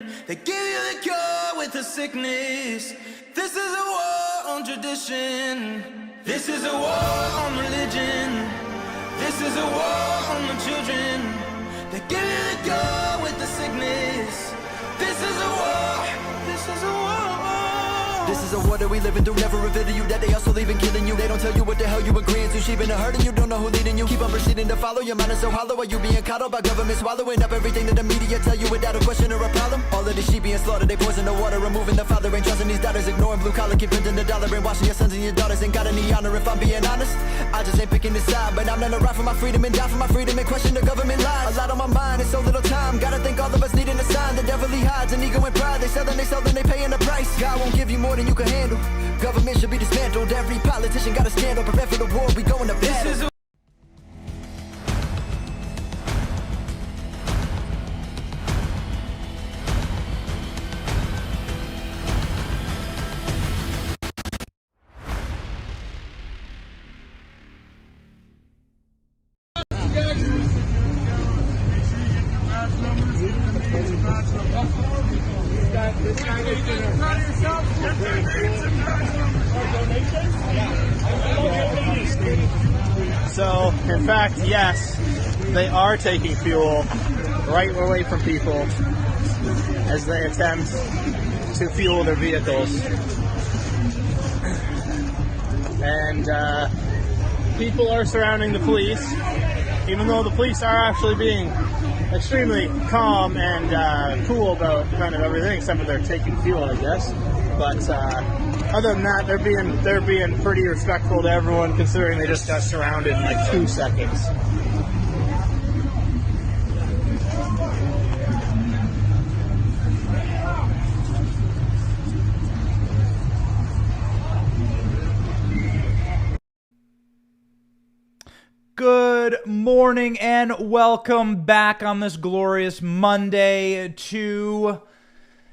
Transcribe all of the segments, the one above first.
They give you the cure with the sickness. This is a war on tradition. This is a war on religion. This is a war on the children. They give you the cure with the sickness. This is a war. This is a war. This is a war that we living through. Never reveal to you that they also leaving killing you. They don't tell you what the hell you agreeing to. Sheeping and hurting you, don't know who leading you. Keep on proceeding to follow. Your mind is so hollow. Are you being coddled by government swallowing up everything that the media tell you without a question or a problem? All of these sheep being slaughtered, they poison the water, removing the father. Ain't trusting these daughters, ignoring blue collar, keep printing the dollar, brainwashing your sons and your daughters. Ain't got any honor if I'm being honest. I just ain't picking this side, but I'm gonna ride for my freedom and die for my freedom and question the government lies. A lot on my mind and so little time. Gotta think all of us needing a sign. The devil he hides an ego and pride. They selling, they paying the price. God won't give you more than you can handle. Government should be dismantled. Every politician got a scandal. Prepare for the war, we going to battle. So, in fact, yes, they are taking fuel right away from people as they attempt to fuel their vehicles. And people are surrounding the police, even though the police are actually being extremely calm and cool about kind of everything, except for they're taking fuel, I guess. But other than that, they're being pretty respectful to everyone, considering they just got surrounded in like 2 seconds. Good morning and welcome back on this glorious Monday to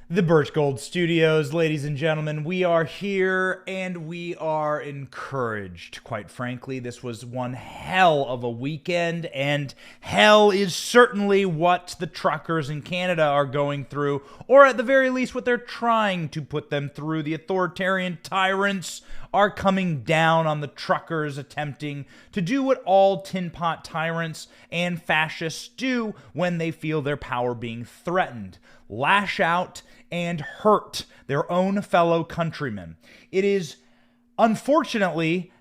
the Birch Gold Studios. Ladies and gentlemen, we are here and we are encouraged. Quite frankly, this was one hell of a weekend, and hell is certainly what the truckers in Canada are going through, or at the very least what they're trying to put them through. The authoritarian tyrants are coming down on the truckers, attempting to do what all tin pot tyrants and fascists do when they feel their power being threatened: lash out and hurt their own fellow countrymen. It is, unfortunately,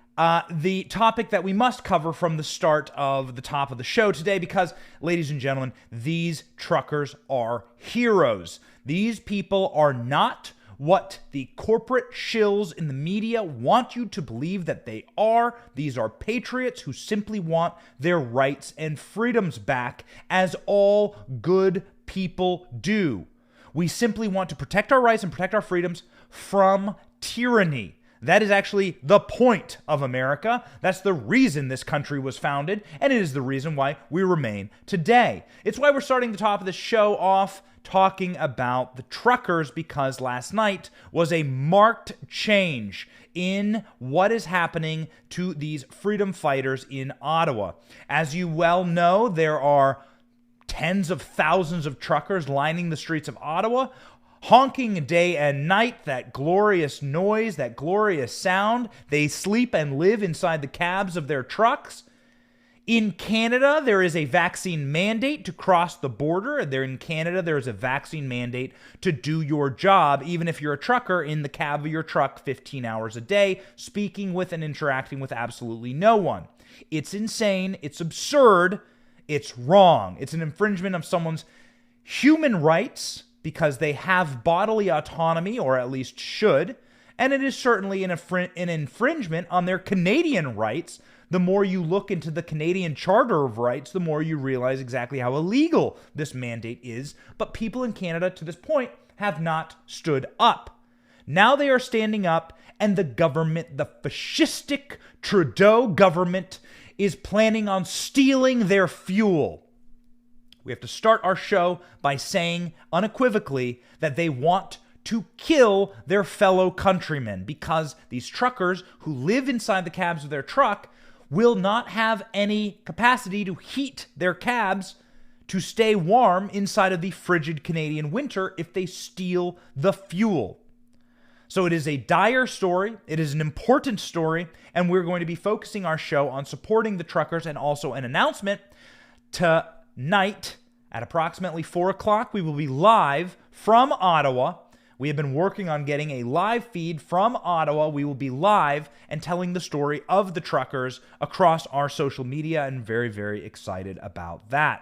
the topic that we must cover from the start of the top of the show today because, ladies and gentlemen, these truckers are heroes. These people are not what the corporate shills in the media want you to believe that they are. These are patriots who simply want their rights and freedoms back, as all good people do. We simply want to protect our rights and protect our freedoms from tyranny. That is actually the point of America. That's the reason this country was founded, and it is the reason why we remain today. It's why we're starting the top of the show off talking about the truckers, because last night was a marked change in what is happening to these freedom fighters in Ottawa. As you well know, there are tens of thousands of truckers lining the streets of Ottawa, honking day and night, that glorious noise, that glorious sound. They sleep and live inside the cabs of their trucks. In Canada, there is a vaccine mandate to cross the border. In Canada, there is a vaccine mandate to do your job, even if you're a trucker in the cab of your truck 15 hours a day, speaking with and interacting with absolutely no one. It's insane. It's absurd. It's wrong. It's an infringement of someone's human rights because they have bodily autonomy, or at least should, and it is certainly an infringement on their Canadian rights. The more you look into the Canadian Charter of Rights, the more you realize exactly how illegal this mandate is. But people in Canada to this point have not stood up. Now they are standing up, and the government, the fascistic Trudeau government, is planning on stealing their fuel. We have to start our show by saying unequivocally that they want to kill their fellow countrymen, because these truckers who live inside the cabs of their truck will not have any capacity to heat their cabs to stay warm inside of the frigid Canadian winter if they steal the fuel. So it is a dire story, it is an important story, and we're going to be focusing our show on supporting the truckers, and also an announcement. Tonight at approximately 4 o'clock, we will be live from Ottawa. We have been working on getting a live feed from Ottawa. We will be live and telling the story of the truckers across our social media, and very, very excited about that.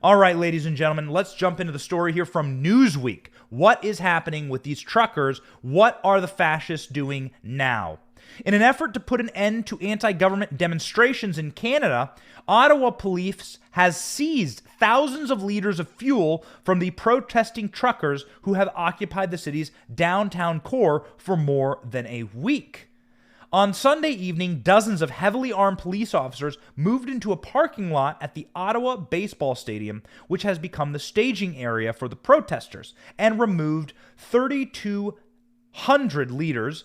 All right, ladies and gentlemen, let's jump into the story here from Newsweek. What is happening with these truckers? What are the fascists doing now? In an effort to put an end to anti-government demonstrations in Canada, Ottawa police has seized thousands of liters of fuel from the protesting truckers who have occupied the city's downtown core for more than a week. On Sunday evening, dozens of heavily armed police officers moved into a parking lot at the Ottawa baseball stadium, which has become the staging area for the protesters, and removed 3,200 liters,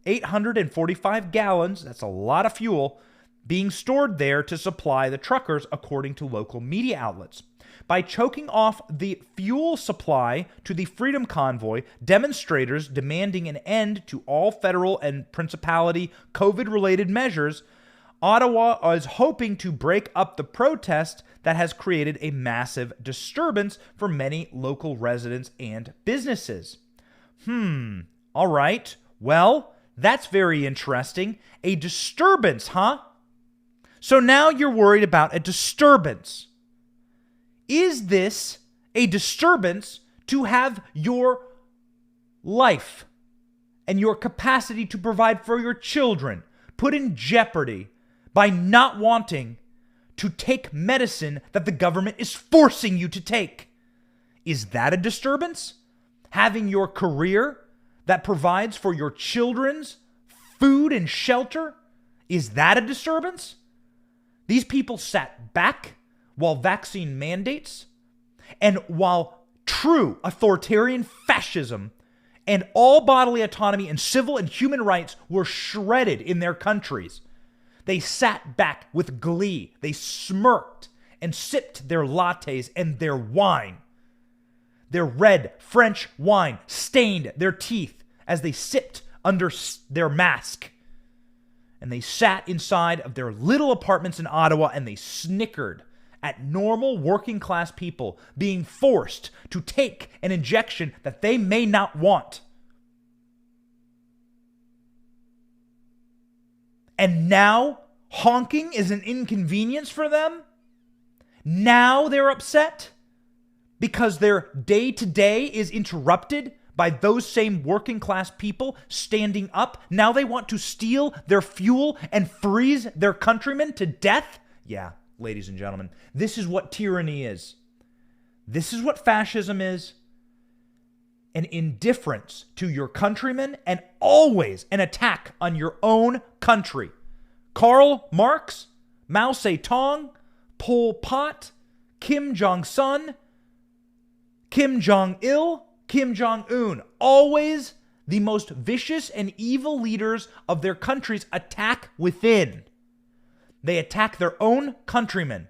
845 gallons, that's a lot of fuel, being stored there to supply the truckers, according to local media outlets. By choking off the fuel supply to the Freedom Convoy, demonstrators demanding an end to all federal and principality COVID-related measures, Ottawa is hoping to break up the protest that has created a massive disturbance for many local residents and businesses. All right. Well, that's very interesting. A disturbance, huh? So now you're worried about a disturbance. Is this a disturbance to have your life and your capacity to provide for your children put in jeopardy by not wanting to take medicine that the government is forcing you to take? Is that a disturbance? Having your career that provides for your children's food and shelter, is that a disturbance? These people sat back while vaccine mandates and while true authoritarian fascism and all bodily autonomy and civil and human rights were shredded in their countries. They sat back with glee. They smirked and sipped their lattes and their wine. Their red French wine stained their teeth as they sipped under their mask. And they sat inside of their little apartments in Ottawa and they snickered at normal working class people being forced to take an injection that they may not want. And now honking is an inconvenience for them? Now they're upset because their day-to-day is interrupted by those same working class people standing up? Now they want to steal their fuel and freeze their countrymen to death? Yeah, ladies and gentlemen, this is what tyranny is. This is what fascism is. An indifference to your countrymen and always an attack on your own country. Karl Marx, Mao Zedong, Pol Pot, Kim Jong-un, Kim Jong-il, Kim Jong-un, always the most vicious and evil leaders of their countries attack within. They attack their own countrymen.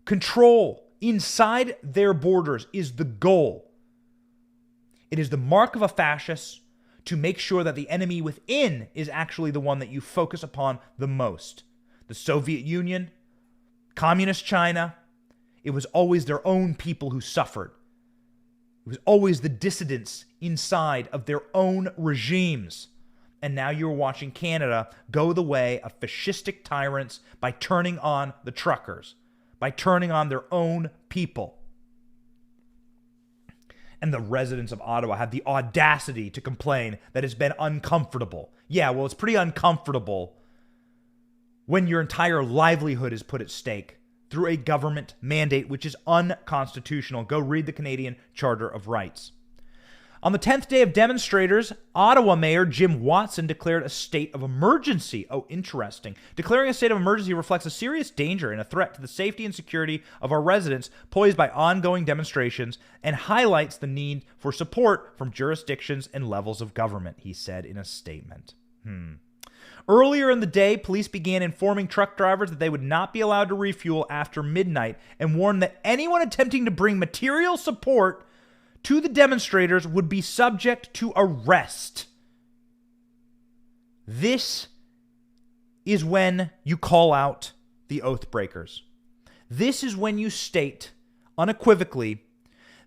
Control inside their borders is the goal. It is the mark of a fascist to make sure that the enemy within is actually the one that you focus upon the most. The Soviet Union, Communist China, it was always their own people who suffered. It was always the dissidents inside of their own regimes. And now you're watching Canada go the way of fascistic tyrants by turning on the truckers, by turning on their own people. And the residents of Ottawa have the audacity to complain that it's been uncomfortable. Yeah, well, it's pretty uncomfortable when your entire livelihood is put at stake through a government mandate which is unconstitutional. Go read the Canadian Charter of Rights. On the 10th day of demonstrators, Ottawa Mayor Jim Watson declared a state of emergency. Oh, interesting. Declaring a state of emergency reflects a serious danger and a threat to the safety and security of our residents posed by ongoing demonstrations and highlights the need for support from jurisdictions and levels of government, he said in a statement. Earlier in the day, police began informing truck drivers that they would not be allowed to refuel after midnight and warned that anyone attempting to bring material support to the demonstrators would be subject to arrest. This is when you call out the oath breakers. This is when you state unequivocally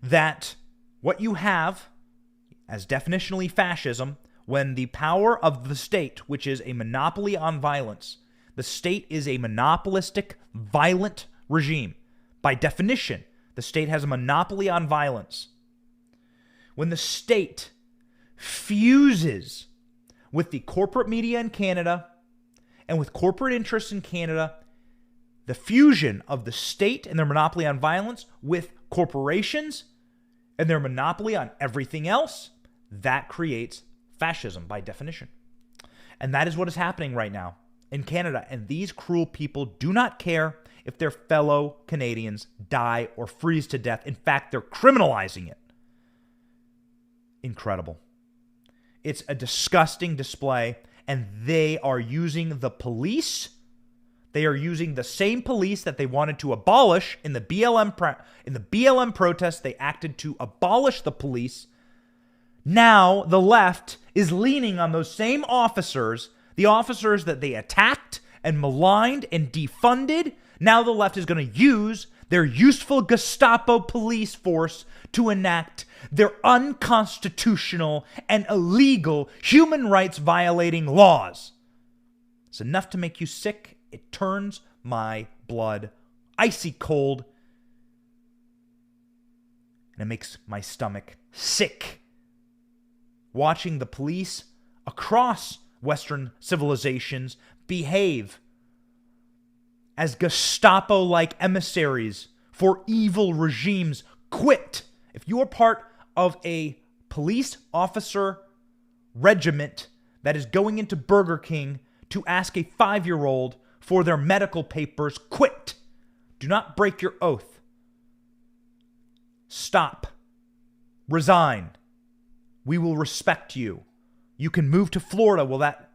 that what you have as definitionally fascism, when the power of the state, which is a monopoly on violence, the state is a monopolistic, violent regime. By definition, the state has a monopoly on violence. When the state fuses with the corporate media in Canada and with corporate interests in Canada, the fusion of the state and their monopoly on violence with corporations and their monopoly on everything else, that creates fascism by definition. And that is what is happening right now in Canada. And these cruel people do not care if their fellow Canadians die or freeze to death. In fact, they're criminalizing it. Incredible. It's a disgusting display, and they are using the police. They are using the same police that they wanted to abolish in the BLM protests. They acted to abolish the police. Now the left is leaning on those same officers, the officers that they attacked and maligned and defunded. Now the left is going to use their useful Gestapo police force to enact their unconstitutional and illegal human rights violating laws. It's enough to make you sick. It turns my blood icy cold, and it makes my stomach sick. Watching the police across Western civilizations behave as Gestapo-like emissaries for evil regimes. Quit. If you are part of a police officer regiment that is going into Burger King to ask a 5-year-old for their medical papers, quit. Do not break your oath. Stop. Resign. We will respect you. You can move to Florida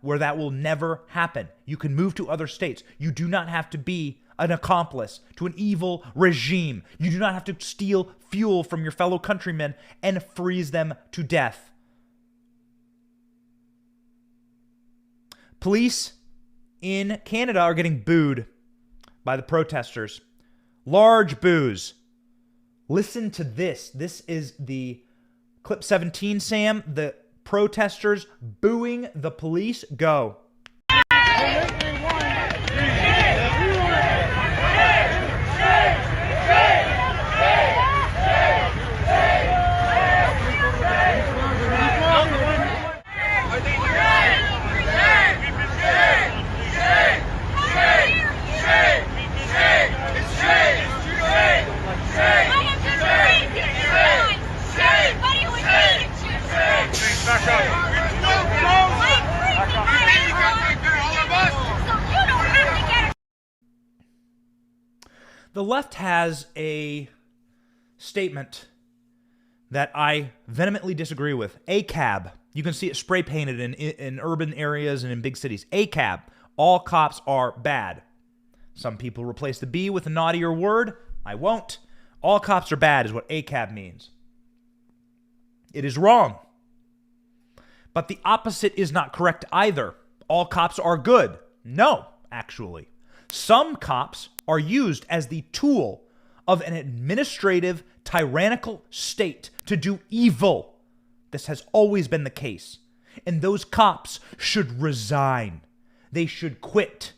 where that will never happen. You can move to other states. You do not have to be an accomplice to an evil regime. You do not have to steal fuel from your fellow countrymen and freeze them to death. Police in Canada are getting booed by the protesters. Large boos. Listen to this. This is the clip 17, Sam. The protesters booing the police. Go. The left has a statement that I vehemently disagree with. ACAB. You can see it spray painted in urban areas and in big cities. ACAB. All cops are bad. Some people replace the B with a naughtier word. I won't. All cops are bad is what ACAB means. It is wrong. But the opposite is not correct either. All cops are good. No, actually. Some cops are used as the tool of an administrative, tyrannical state to do evil. This has always been the case. And those cops should resign. They should quit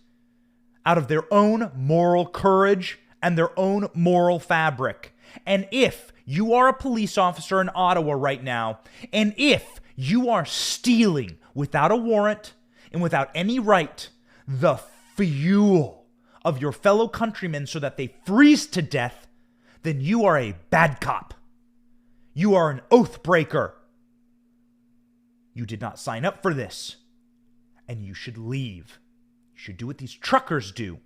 out of their own moral courage and their own moral fabric. And if you are a police officer in Ottawa right now, and if you are stealing without a warrant and without any right the fuel of your fellow countrymen so that they freeze to death, then you are a bad cop. You are an oath breaker. You did not sign up for this, and you should leave. You should do what these truckers do.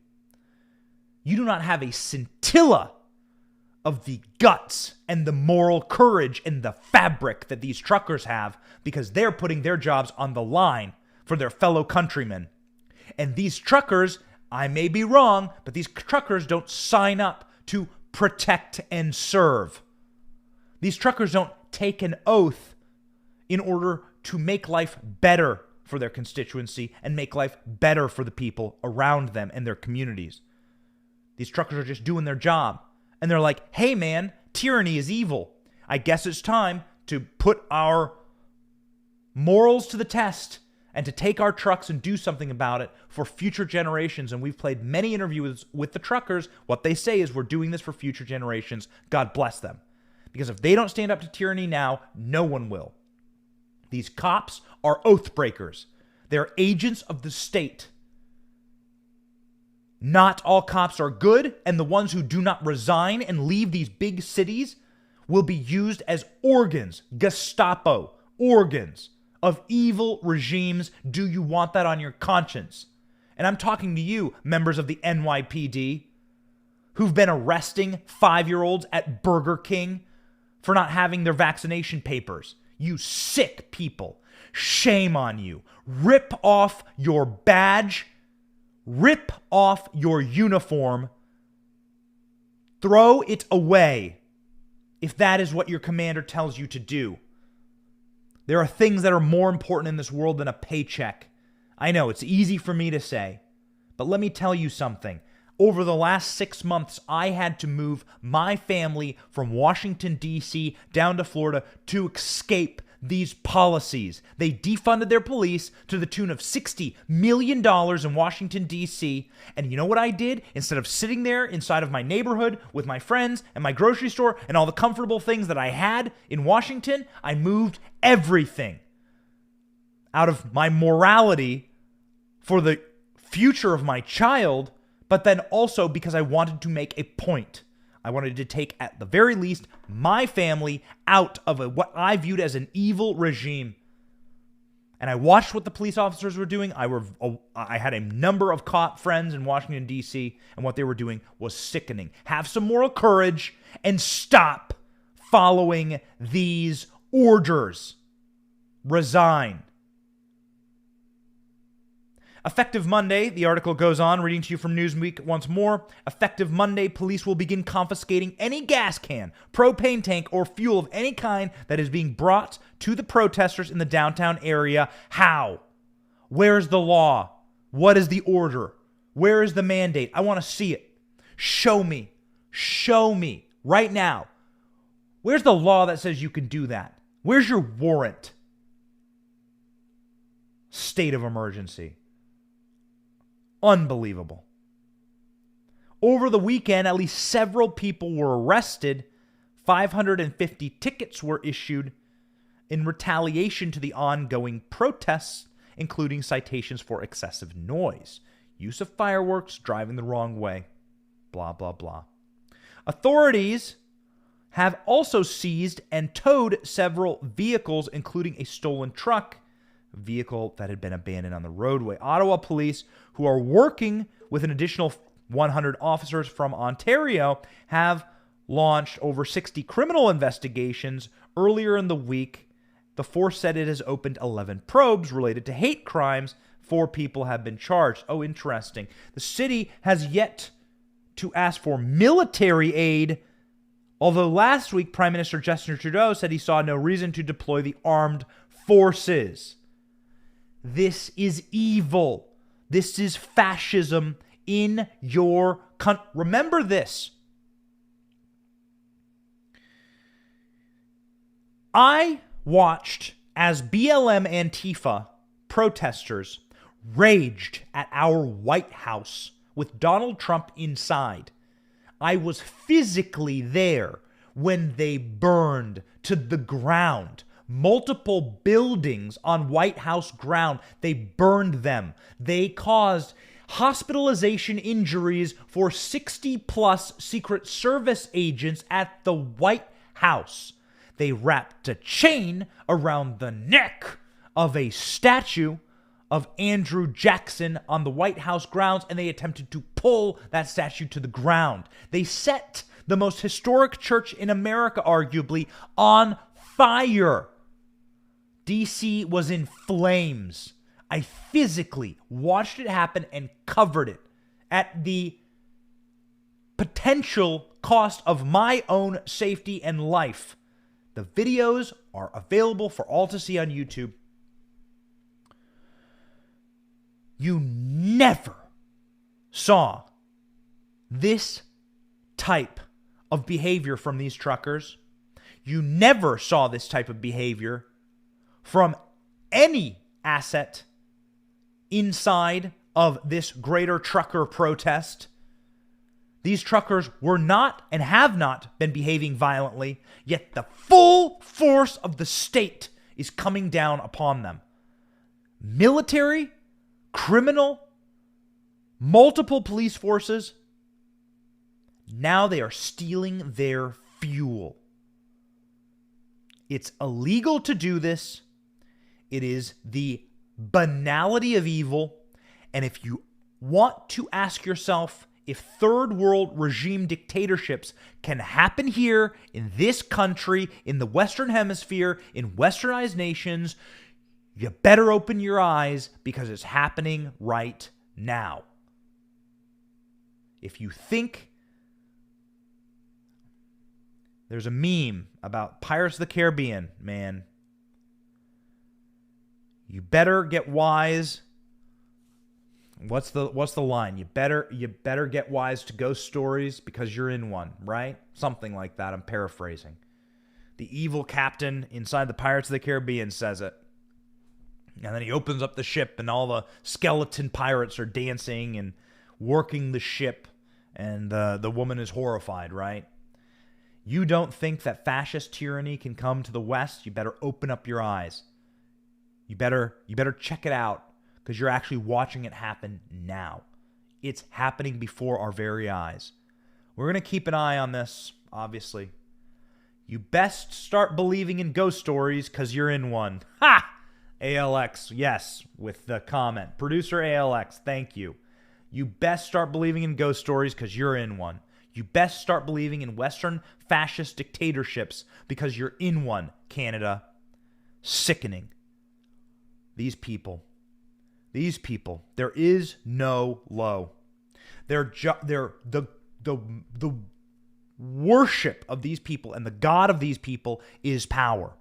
You do not have a scintilla of the guts and the moral courage and the fabric that these truckers have, because they're putting their jobs on the line for their fellow countrymen. And these truckers, I may be wrong, but these truckers don't sign up to protect and serve. These truckers don't take an oath in order to make life better for their constituency and make life better for the people around them and their communities. These truckers are just doing their job. And they're like, hey man, tyranny is evil. I guess it's time to put our morals to the test and to take our trucks and do something about it for future generations. And we've played many interviews with the truckers. What they say is we're doing this for future generations. God bless them. Because if they don't stand up to tyranny now, no one will. These cops are oath breakers. They're agents of the state. Not all cops are good, and the ones who do not resign and leave these big cities will be used as organs, Gestapo, organs of evil regimes. Do you want that on your conscience? And I'm talking to you, members of the NYPD, who've been arresting 5-year-olds at Burger King for not having their vaccination papers. You sick people. Shame on you. Rip off your badge. Rip off your uniform. Throw it away if that is what your commander tells you to do. There are things that are more important in this world than a paycheck. I know, it's easy for me to say, but let me tell you something. Over the last 6 months, I had to move my family from Washington, D.C. down to Florida to escape these policies. They defunded their police to the tune of $60 million in Washington, D.C. And you know what I did? Instead of sitting there inside of my neighborhood with my friends and my grocery store and all the comfortable things that I had in Washington, I moved everything out of my morality for the future of my child, but then also because I wanted to make a point. I wanted to take, at the very least, my family out of what I viewed as an evil regime. And I watched what the police officers were doing. I had a number of cop friends in Washington, D.C., and what they were doing was sickening. Have some moral courage and stop following these orders. Resign. Effective Monday, the article goes on, reading to you from Newsweek once more. Effective Monday, police will begin confiscating any gas can, propane tank, or fuel of any kind that is being brought to the protesters in the downtown area. How? Where's the law? What is the order? Where is the mandate? I want to see it. Show me. Show me right now. Where's the law that says you can do that? Where's your warrant? State of emergency. Unbelievable. Over the weekend, at least several people were arrested. 550 tickets were issued in retaliation to the ongoing protests, including citations for excessive noise, use of fireworks, driving the wrong way, blah, blah, blah. Authorities have also seized and towed several vehicles, including a stolen truck, vehicle that had been abandoned on the roadway. Ottawa police, who are working with an additional 100 officers from Ontario, have launched over 60 criminal investigations. Earlier in the week, the force said it has opened 11 probes related to hate crimes. 4 people have been charged. Oh, interesting. The city has yet to ask for military aid, although last week Prime Minister Justin Trudeau said he saw no reason to deploy the armed forces. This is evil. This is fascism in your country. Remember this. I watched as BLM Antifa protesters raged at our White House with Donald Trump inside. I was physically there when they burned to the ground multiple buildings on White House ground. They burned them. They caused hospitalization injuries for 60-plus Secret Service agents at the White House. They wrapped a chain around the neck of a statue of Andrew Jackson on the White House grounds, and they attempted to pull that statue to the ground. They set the most historic church in America, arguably, on fire. DC was in flames. I physically watched it happen and covered it at the potential cost of my own safety and life. The videos are available for all to see on YouTube. You never saw this type of behavior from these truckers. You never saw this type of behavior from any asset inside of this greater trucker protest. These truckers were not and have not been behaving violently, yet the full force of the state is coming down upon them. Military, criminal, multiple police forces. Now they are stealing their fuel. It's illegal to do this. It is the banality of evil. And if you want to ask yourself if third world regime dictatorships can happen here in this country, in the Western Hemisphere, in westernized nations, you better open your eyes because it's happening right now. If you think there's a meme about Pirates of the Caribbean, man, you better get wise. What's the line? You better get wise to ghost stories because you're in one, right? Something like that. I'm paraphrasing. The evil captain inside the Pirates of the Caribbean says it. And then he opens up the ship and all the skeleton pirates are dancing and working the ship, and the woman is horrified, right? You don't think that fascist tyranny can come to the West? You better open up your eyes. You better check it out, because you're actually watching it happen now. It's happening before our very eyes. We're going to keep an eye on this, obviously. You best start believing in ghost stories because you're in one. Ha! ALX, yes, with the comment. Producer ALX, thank you. You best start believing in ghost stories because you're in one. You best start believing in Western fascist dictatorships because you're in one, Canada. Sickening. These people, there is no low. The worship of these people and the God of these people is power.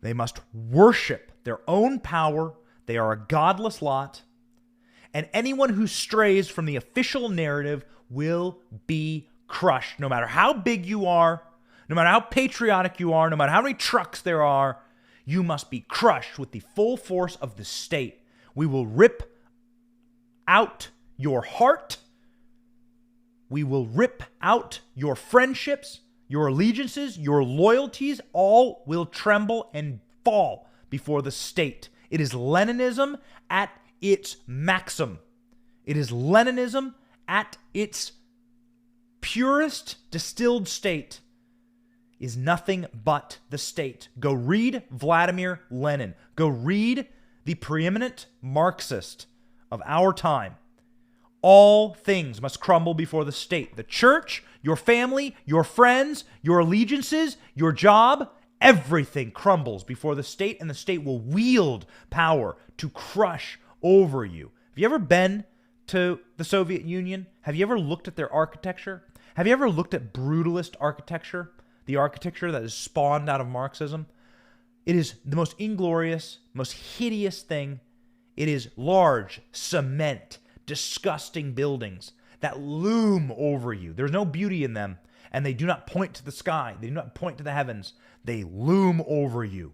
They must worship their own power. They are a godless lot. And anyone who strays from the official narrative will be crushed. No matter how big you are, no matter how patriotic you are, no matter how many trucks there are, you must be crushed with the full force of the state. We will rip out your heart. We will rip out your friendships, your allegiances, your loyalties. All will tremble and fall before the state. It is Leninism at its maximum. It is Leninism at its purest distilled state. Is nothing but the state. Go read Vladimir Lenin. Go read the preeminent Marxist of our time. All things must crumble before the state. The church, your family, your friends, your allegiances, your job, everything crumbles before the state, and the state will wield power to crush over you. Have you ever been to the Soviet Union? Have you ever looked at their architecture? Have you ever looked at brutalist architecture? The architecture that is spawned out of Marxism. It is the most inglorious, most hideous thing. It is large, cement, disgusting buildings that loom over you. There's no beauty in them, and they do not point to the sky. They do not point to the heavens. They loom over you.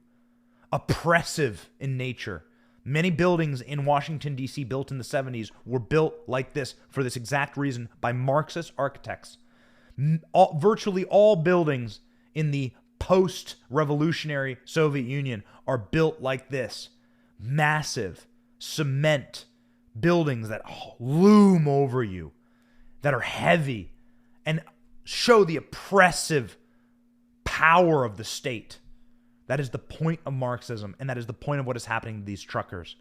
Oppressive in nature. Many buildings in Washington, D.C. built in the 70s were built like this for this exact reason by Marxist architects. Virtually all buildings in the post-revolutionary Soviet Union are built like this. Massive cement buildings that loom over you, that are heavy and show the oppressive power of the state. That is the point of Marxism, and that is the point of what is happening to these truckers.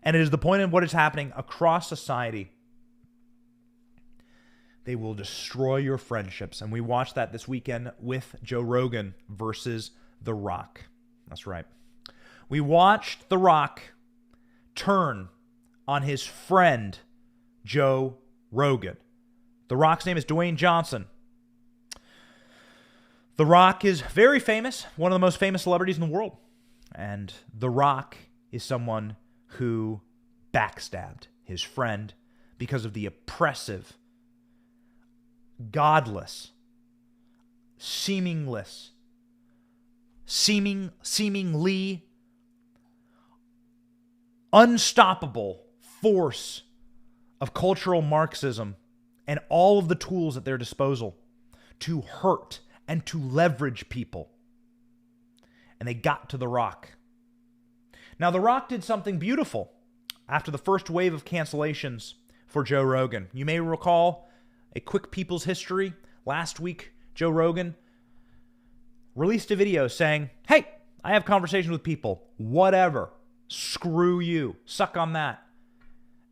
And it is the point of what is happening across society. They will destroy your friendships. And we watched that this weekend with Joe Rogan versus The Rock. That's right. We watched The Rock turn on his friend, Joe Rogan. The Rock's name is Dwayne Johnson. The Rock is very famous, one of the most famous celebrities in the world. And The Rock is someone who backstabbed his friend because of the oppressive, godless, seemingly unstoppable force of cultural Marxism and all of the tools at their disposal to hurt and to leverage people. And they got to The Rock. Now, The Rock did something beautiful after the first wave of cancellations for Joe Rogan. You may recall a quick people's history. Last week, Joe Rogan released a video saying, hey, I have conversations with people. Whatever. Screw you. Suck on that.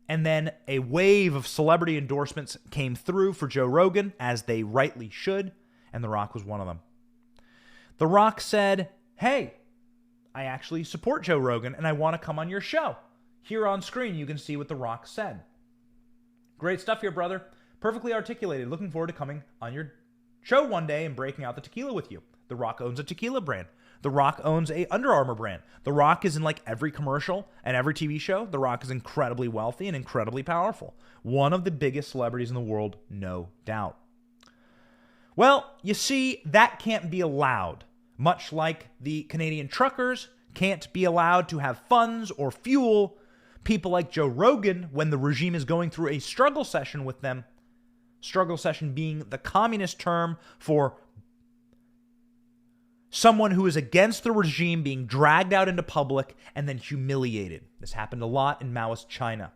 And then a wave of celebrity endorsements came through for Joe Rogan, as they rightly should, and The Rock was one of them. The Rock said, hey, I actually support Joe Rogan, and I want to come on your show. Here on screen, you can see what The Rock said. Great stuff here, brother. Perfectly articulated. Looking forward to coming on your show one day and breaking out the tequila with you. The Rock owns a tequila brand. The Rock owns a Under Armour brand. The Rock is in like every commercial and every TV show. The Rock is incredibly wealthy and incredibly powerful. One of the biggest celebrities in the world, no doubt. Well, you see, that can't be allowed. Much like the Canadian truckers can't be allowed to have funds or fuel people like Joe Rogan when the regime is going through a struggle session with them. Struggle session being the communist term for someone who is against the regime being dragged out into public and then humiliated. This happened a lot in Maoist China.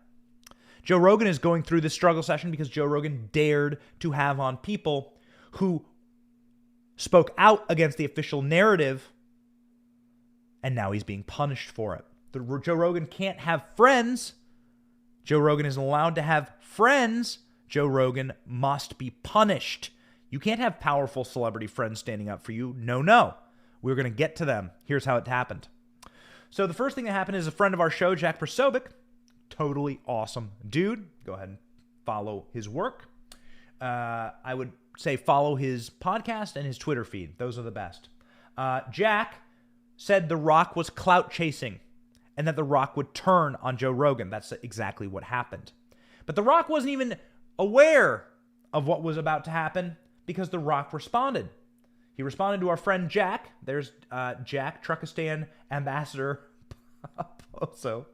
Joe Rogan is going through this struggle session because Joe Rogan dared to have on people who spoke out against the official narrative, and now he's being punished for it. Joe Rogan can't have friends. Joe Rogan isn't allowed to have friends. Joe Rogan must be punished. You can't have powerful celebrity friends standing up for you. No. We're going to get to them. Here's how it happened. So the first thing that happened is a friend of our show, Jack Persobic, totally awesome dude. Go ahead and follow his work. I would say follow his podcast and his Twitter feed. Those are the best. Jack said The Rock was clout chasing and that The Rock would turn on Joe Rogan. That's exactly what happened. But The Rock wasn't even aware of what was about to happen because The Rock responded. He responded to our friend Jack. There's Jack, Truckistan Ambassador Poso.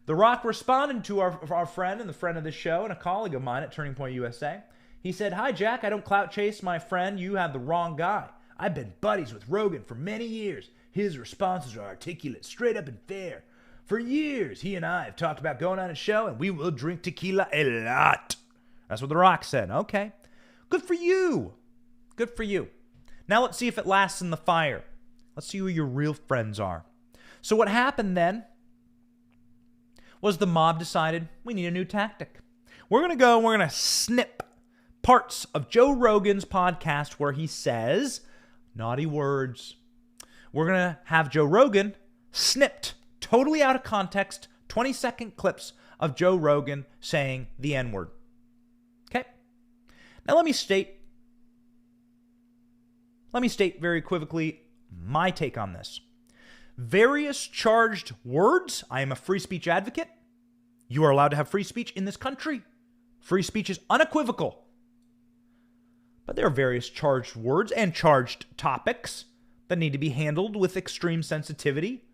The Rock responded to our friend and the friend of the show and a colleague of mine at Turning Point USA. He said, hi, Jack, I don't clout chase my friend. You have the wrong guy. I've been buddies with Rogan for many years. His responses are articulate, straight up and fair. For years, he and I have talked about going on a show, and we will drink tequila a lot. That's what The Rock said. Okay. Good for you. Good for you. Now let's see if it lasts in the fire. Let's see who your real friends are. So what happened then was the mob decided we need a new tactic. We're going to go and we're going to snip parts of Joe Rogan's podcast where he says naughty words. We're going to have Joe Rogan snipped totally out of context, 20-second clips of Joe Rogan saying the N-word. Okay? Now let me state very equivocally my take on this. Various charged words. I am a free speech advocate. You are allowed to have free speech in this country. Free speech is unequivocal. But there are various charged words and charged topics that need to be handled with extreme sensitivity.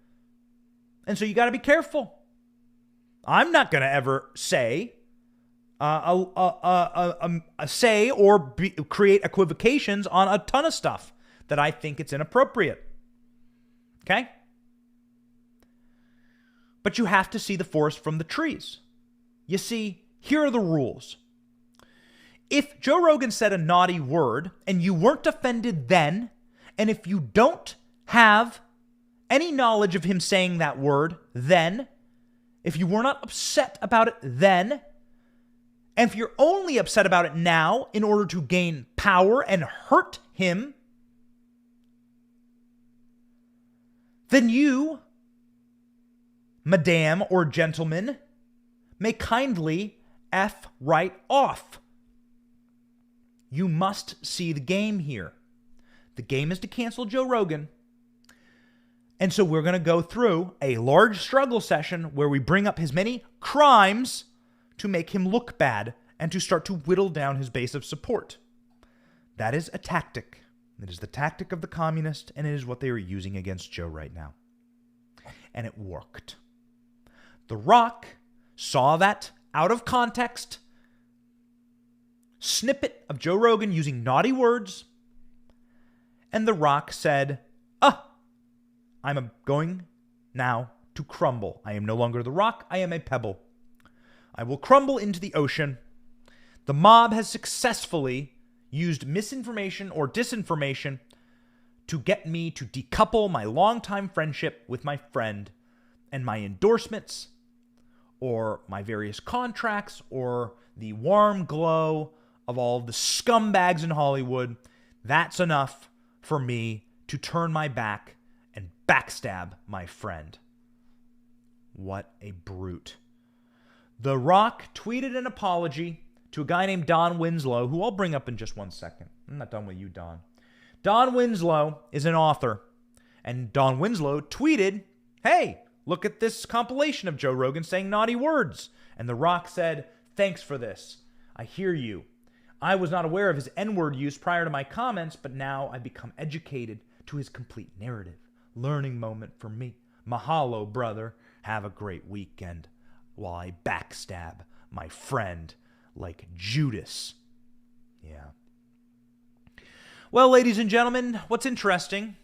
And so you got to be careful. I'm not going to ever say create equivocations on a ton of stuff that I think it's inappropriate. Okay? But you have to see the forest from the trees. You see, here are the rules. If Joe Rogan said a naughty word and you weren't offended then, and if you don't have any knowledge of him saying that word then, if you were not upset about it then, and if you're only upset about it now in order to gain power and hurt him, then you madame or gentleman, may kindly F right off. You must see the game here. The game is to cancel Joe Rogan. And so we're going to go through a large struggle session where we bring up his many crimes to make him look bad and to start to whittle down his base of support. That is a tactic. It is the tactic of the communist, and it is what they are using against Joe right now. And it worked. The Rock saw that out of context snippet of Joe Rogan using naughty words, and The Rock said, I'm going now to crumble. I am no longer The Rock, I am a pebble. I will crumble into the ocean. The mob has successfully used misinformation or disinformation to get me to decouple my longtime friendship with my friend and my endorsements or my various contracts or the warm glow of all the scumbags in Hollywood. That's enough for me to turn my back and backstab my friend. What a brute. The Rock tweeted an apology to a guy named Don Winslow, who I'll bring up in just 1 second. I'm not done with you, Don. Don Winslow is an author, and Don Winslow tweeted, hey, look at this compilation of Joe Rogan saying naughty words. And The Rock said, thanks for this. I hear you. I was not aware of his N-word use prior to my comments, but now I've become educated to his complete narrative. Learning moment for me. Mahalo, brother. Have a great weekend while I backstab my friend like Judas. Yeah. Well, ladies and gentlemen, what's interesting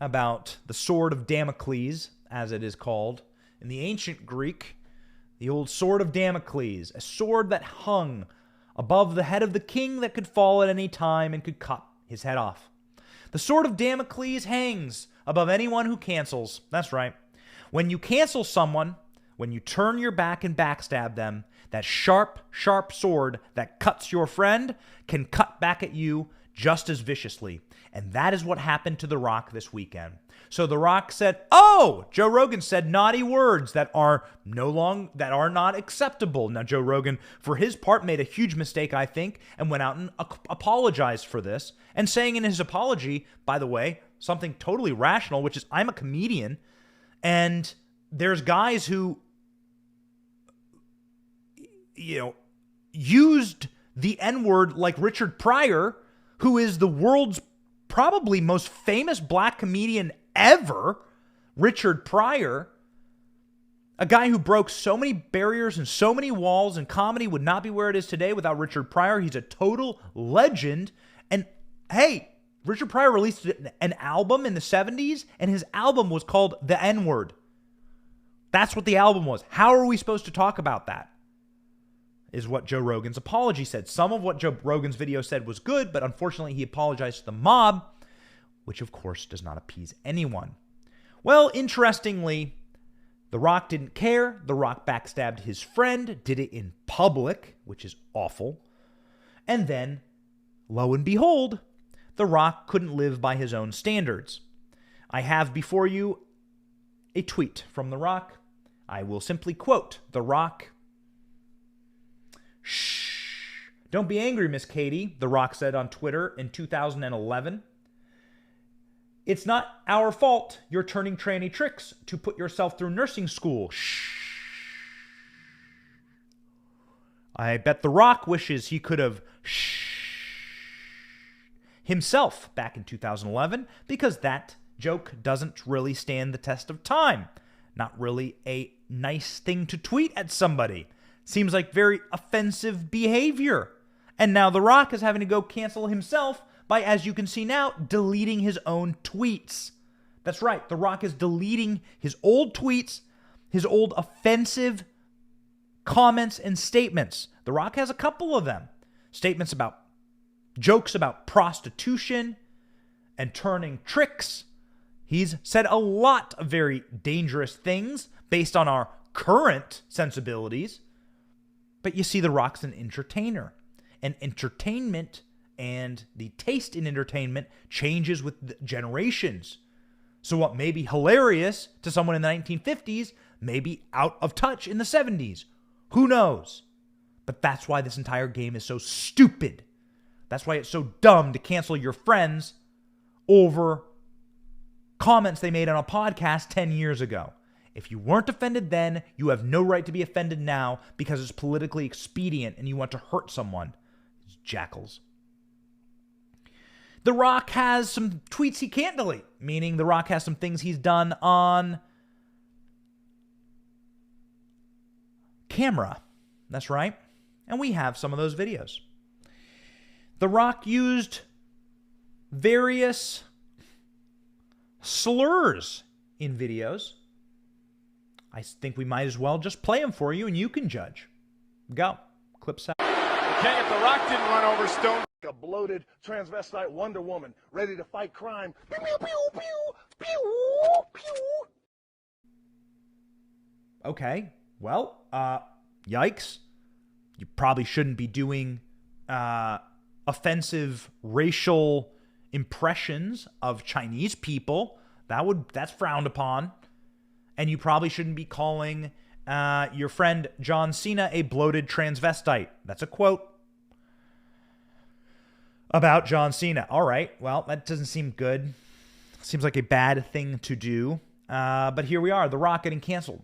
about the sword of Damocles, as it is called, in the ancient Greek, the old sword of Damocles, a sword that hung above the head of the king that could fall at any time and could cut his head off. The sword of Damocles hangs above anyone who cancels. That's right. When you cancel someone, when you turn your back and backstab them, that sharp, sharp sword that cuts your friend can cut back at you just as viciously. And that is what happened to The Rock this weekend. So The Rock said, Joe Rogan said naughty words that are not acceptable. Now, Joe Rogan, for his part, made a huge mistake, I think, and went out and apologized for this. And saying in his apology, by the way, something totally rational, which is, I'm a comedian, and there's guys who, used the N-word like Richard Pryor, who is the world's probably most famous black comedian ever, Richard Pryor, a guy who broke so many barriers and so many walls, and comedy would not be where it is today without Richard Pryor. He's a total legend. And hey, Richard Pryor released an album in the 70s, and his album was called The N-Word. That's what the album was. How are we supposed to talk about that? Is what Joe Rogan's apology said. Some of what Joe Rogan's video said was good, but unfortunately he apologized to the mob, which of course does not appease anyone. Well, interestingly, The Rock didn't care. The Rock backstabbed his friend, did it in public, which is awful. And then, lo and behold, The Rock couldn't live by his own standards. I have before you a tweet from The Rock. I will simply quote The Rock. Shh. Don't be angry, Miss Katie, The Rock said on Twitter in 2011. It's not our fault you're turning tranny tricks to put yourself through nursing school. Shh. I bet The Rock wishes he could have himself back in 2011, because that joke doesn't really stand the test of time. Not really a nice thing to tweet at somebody. Seems like very offensive behavior. And now The Rock is having to go cancel himself by, as you can see now, deleting his own tweets. That's right. The Rock is deleting his old tweets, his old offensive comments and statements. The Rock has a couple of them. Jokes about prostitution and turning tricks. He's said a lot of very dangerous things based on our current sensibilities. But you see, The Rock's an entertainer. And entertainment and the taste in entertainment changes with the generations. So what may be hilarious to someone in the 1950s may be out of touch in the 70s. Who knows? But that's why this entire game is so stupid. That's why it's so dumb to cancel your friends over comments they made on a podcast 10 years ago. If you weren't offended then, you have no right to be offended now because it's politically expedient and you want to hurt someone. It's jackals. The Rock has some tweets he can't delete, meaning The Rock has some things he's done on camera. That's right. And we have some of those videos. The Rock used various slurs in videos. I think we might as well just play them for you and you can judge. Go. Clips out. Okay, if The Rock didn't run over Stone, a bloated transvestite Wonder Woman ready to fight crime. Pew, pew, pew, pew, pew, pew. Okay, well, yikes. You probably shouldn't be doing offensive racial impressions of Chinese people. That's frowned upon. And you probably shouldn't be calling your friend John Cena a bloated transvestite. That's a quote about John Cena. All right, well, that doesn't seem good. Seems like a bad thing to do. But here we are, The Rock getting canceled.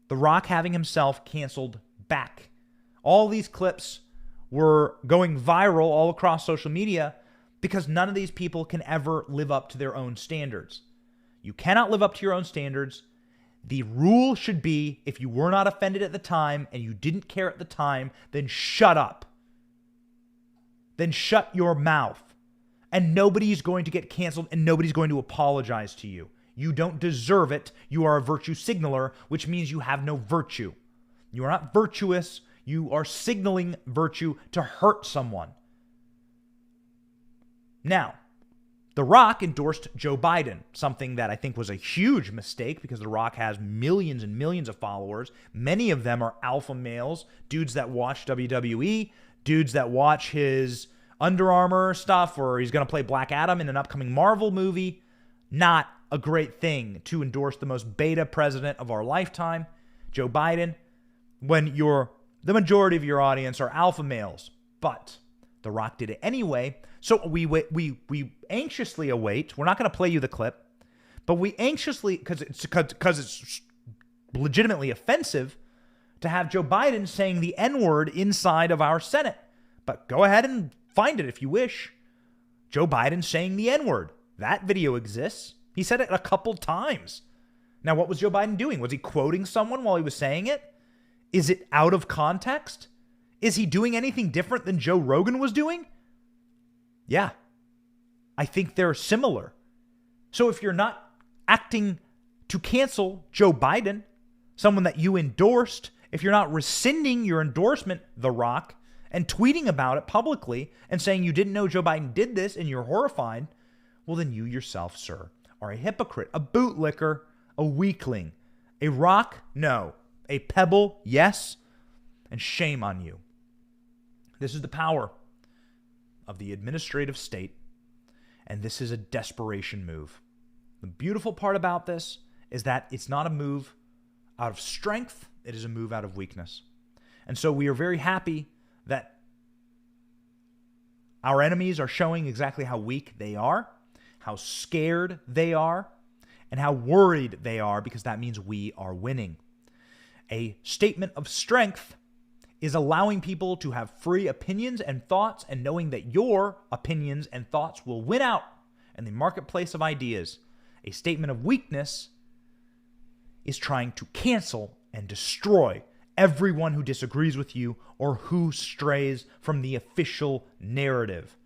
The Rock having himself canceled back. All these clips were going viral all across social media because none of these people can ever live up to their own standards. You cannot live up to your own standards. The rule should be, if you were not offended at the time and you didn't care at the time, then shut up. Then shut your mouth. And nobody's going to get canceled and nobody's going to apologize to you. You don't deserve it. You are a virtue signaler, which means you have no virtue. You are not virtuous. You are signaling virtue to hurt someone. Now, The Rock endorsed Joe Biden, something that I think was a huge mistake because The Rock has millions and millions of followers. Many of them are alpha males, dudes that watch WWE, dudes that watch his Under Armour stuff, or he's going to play Black Adam in an upcoming Marvel movie. Not a great thing to endorse the most beta president of our lifetime, Joe Biden, when the majority of your audience are alpha males. But The Rock did it anyway. So we anxiously await. We're not going to play you the clip, but we anxiously, because it's legitimately offensive to have Joe Biden saying the N-word inside of our Senate. But go ahead and find it if you wish. Joe Biden saying the N-word. That video exists. He said it a couple times. Now, what was Joe Biden doing? Was he quoting someone while he was saying it? Is it out of context? Is he doing anything different than Joe Rogan was doing? Yeah, I think they're similar. So if you're not acting to cancel Joe Biden, someone that you endorsed, if you're not rescinding your endorsement, The Rock, and tweeting about it publicly and saying you didn't know Joe Biden did this and you're horrified, well, then you yourself, sir, are a hypocrite, a bootlicker, a weakling. A rock? No. A pebble? Yes. And shame on you. This is the power of the administrative state, and this is a desperation move. The beautiful part about this is that it's not a move out of strength, it is a move out of weakness. And so we are very happy that our enemies are showing exactly how weak they are, how scared they are, and how worried they are, because that means we are winning. A statement of strength is allowing people to have free opinions and thoughts and knowing that your opinions and thoughts will win out in the marketplace of ideas. A statement of weakness is trying to cancel and destroy everyone who disagrees with you or who strays from the official narrative.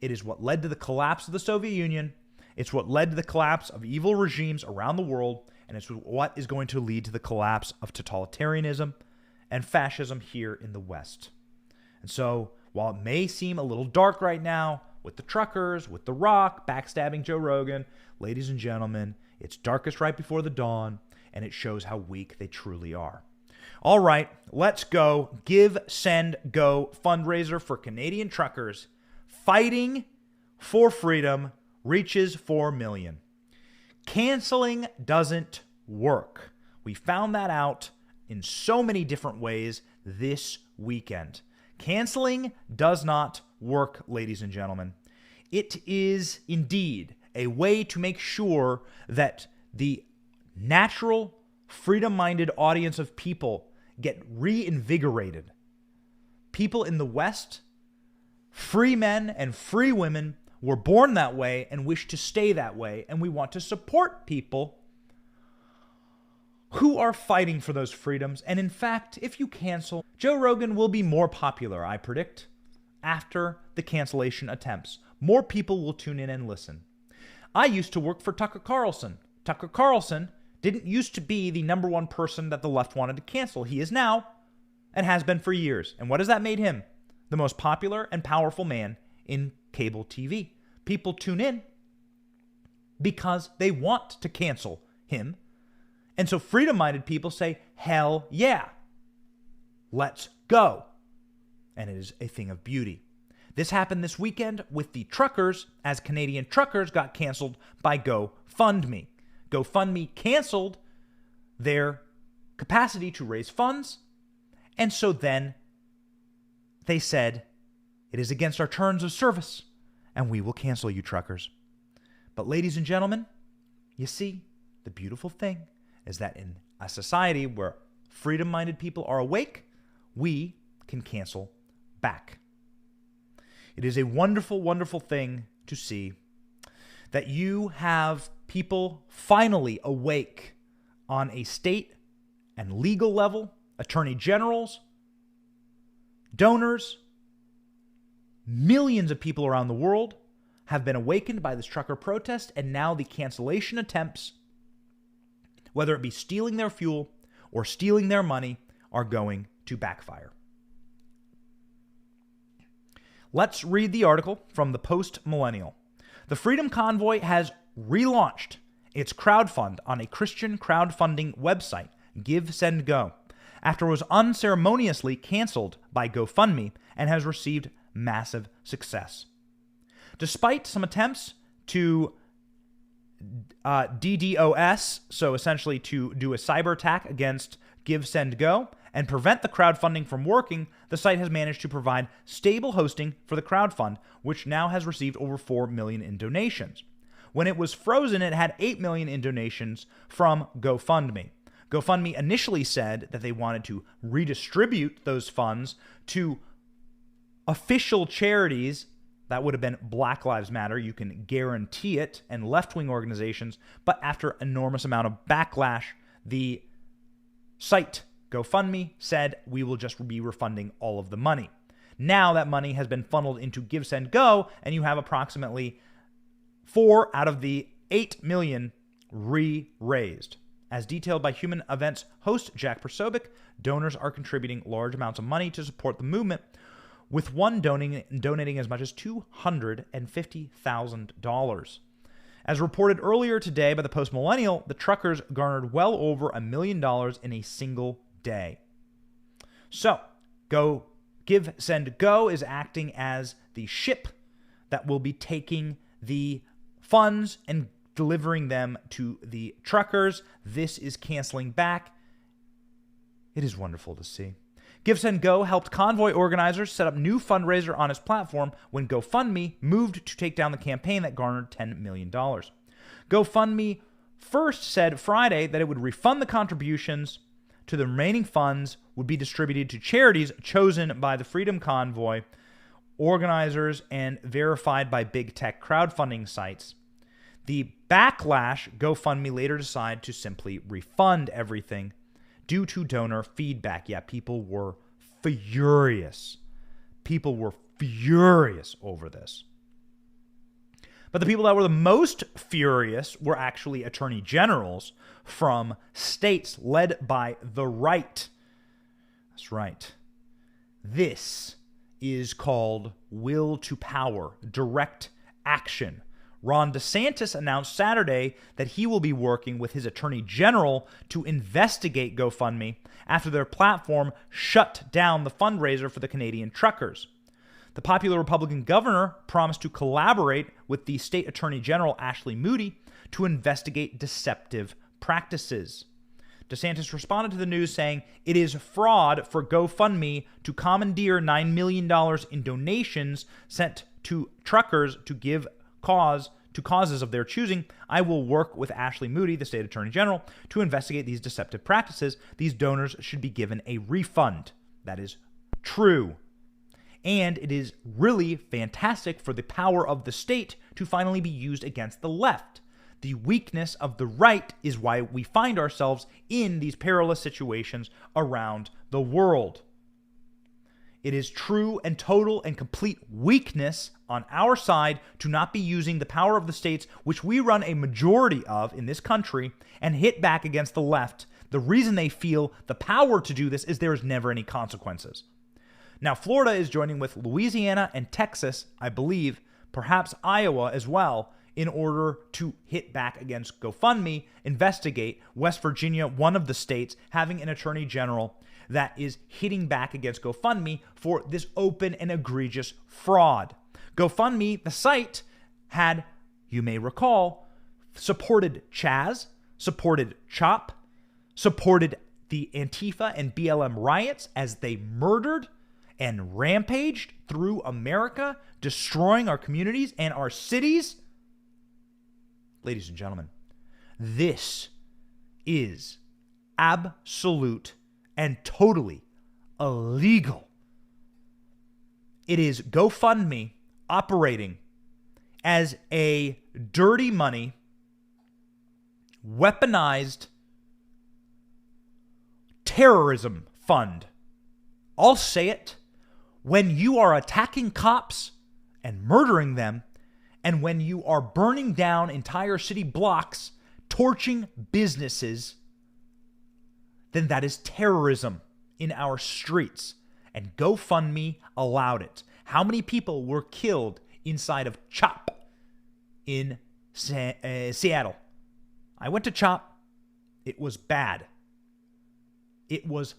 It is what led to the collapse of the Soviet Union. It's what led to the collapse of evil regimes around the world, and it's what is going to lead to the collapse of totalitarianism and fascism here in the West. And so, while it may seem a little dark right now, with the truckers, with The Rock, backstabbing Joe Rogan, ladies and gentlemen, it's darkest right before the dawn, and it shows how weak they truly are. All right, let's go. GiveSendGo fundraiser for Canadian truckers fighting for freedom reaches 4 million. Canceling doesn't work. We found that out in so many different ways this weekend. Canceling does not work, ladies and gentlemen. It is indeed a way to make sure that the natural, freedom-minded audience of people get reinvigorated. People in the West, free men and free women, were born that way and wish to stay that way, and we want to support people who are fighting for those freedoms. And in fact, if you cancel, Joe Rogan will be more popular, I predict, after the cancellation attempts. More people will tune in and listen. I used to work for Tucker Carlson. Tucker Carlson didn't used to be the number one person that the left wanted to cancel. He is now, and has been for years. And what has that made him? The most popular and powerful man in cable TV. People tune in because they want to cancel him. And so freedom-minded people say, hell yeah, let's go. And it is a thing of beauty. This happened this weekend with the truckers, as Canadian truckers got canceled by GoFundMe. GoFundMe canceled their capacity to raise funds, and so then they said, it is against our terms of service, and we will cancel you, truckers. But ladies and gentlemen, you see, the beautiful thing is that in a society where freedom-minded people are awake, we can cancel back. It is a wonderful, wonderful thing to see that you have people finally awake on a state and legal level, attorney generals, donors, millions of people around the world have been awakened by this trucker protest, and now the cancellation attempts, whether it be stealing their fuel or stealing their money, are going to backfire. Let's read the article from the Post-Millennial. The Freedom Convoy has relaunched its crowdfund on a Christian crowdfunding website, GiveSendGo, after it was unceremoniously canceled by GoFundMe and has received massive success. Despite some attempts to DDoS, so essentially to do a cyber attack against GiveSendGo and prevent the crowdfunding from working, the site has managed to provide stable hosting for the crowdfund, which now has received over 4 million in donations. When it was frozen, it had 8 million in donations from GoFundMe. GoFundMe initially said that they wanted to redistribute those funds to official charities. That would have been Black Lives Matter, you can guarantee it, and left-wing organizations. But after enormous amount of backlash, the site GoFundMe said, we will just be refunding all of the money. Now that money has been funneled into GiveSendGo, and you have approximately 4 out of the 8 million re-raised. As detailed by Human Events host Jack Persobic, donors are contributing large amounts of money to support the movement, with one donating as much as $250,000. As reported earlier today by the Post-Millennial, the truckers garnered well over $1 million in a single day. So, GiveSendGo is acting as the ship that will be taking the funds and delivering them to the truckers. This is canceling back. It is wonderful to see. GiveSendGo helped convoy organizers set up new fundraiser on its platform when GoFundMe moved to take down the campaign that garnered $10 million. GoFundMe first said Friday that it would refund the contributions to the remaining funds would be distributed to charities chosen by the Freedom Convoy organizers and verified by big tech crowdfunding sites. The backlash, GoFundMe later decided to simply refund everything due to donor feedback. Yeah, people were furious. People were furious over this. But the people that were the most furious were actually attorney generals from states led by the right. That's right. This is called will to power, direct action. Ron DeSantis announced Saturday that he will be working with his attorney general to investigate GoFundMe after their platform shut down the fundraiser for the Canadian truckers. The popular Republican governor promised to collaborate with the state attorney general, Ashley Moody, to investigate deceptive practices. DeSantis responded to the news saying, "It is fraud for GoFundMe to commandeer $9 million in donations sent to truckers to give causes of their choosing. I will work with Ashley Moody, the state attorney general, to investigate these deceptive practices. These donors should be given a refund." That is true. And it is really fantastic for the power of the state to finally be used against the left. The weakness of the right is why we find ourselves in these perilous situations around the world. It is true and total and complete weakness on our side to not be using the power of the states, which we run a majority of in this country, and hit back against the left. The reason they feel the power to do this is there is never any consequences. Now, Florida is joining with Louisiana and Texas, I believe, perhaps Iowa as well, in order to hit back against GoFundMe, investigate West Virginia, one of the states, having an attorney general that is hitting back against GoFundMe for this open and egregious fraud. GoFundMe, the site, had, you may recall, supported Chaz, supported CHOP, supported the Antifa and BLM riots as they murdered and rampaged through America, destroying our communities and our cities. Ladies and gentlemen, this is absolute and totally illegal. It is GoFundMe operating as a dirty money, weaponized terrorism fund. I'll say it. When you are attacking cops and murdering them, and when you are burning down entire city blocks, torching businesses, then that is terrorism in our streets. And GoFundMe allowed it. How many people were killed inside of CHOP in Seattle? I went to CHOP. It was bad. It was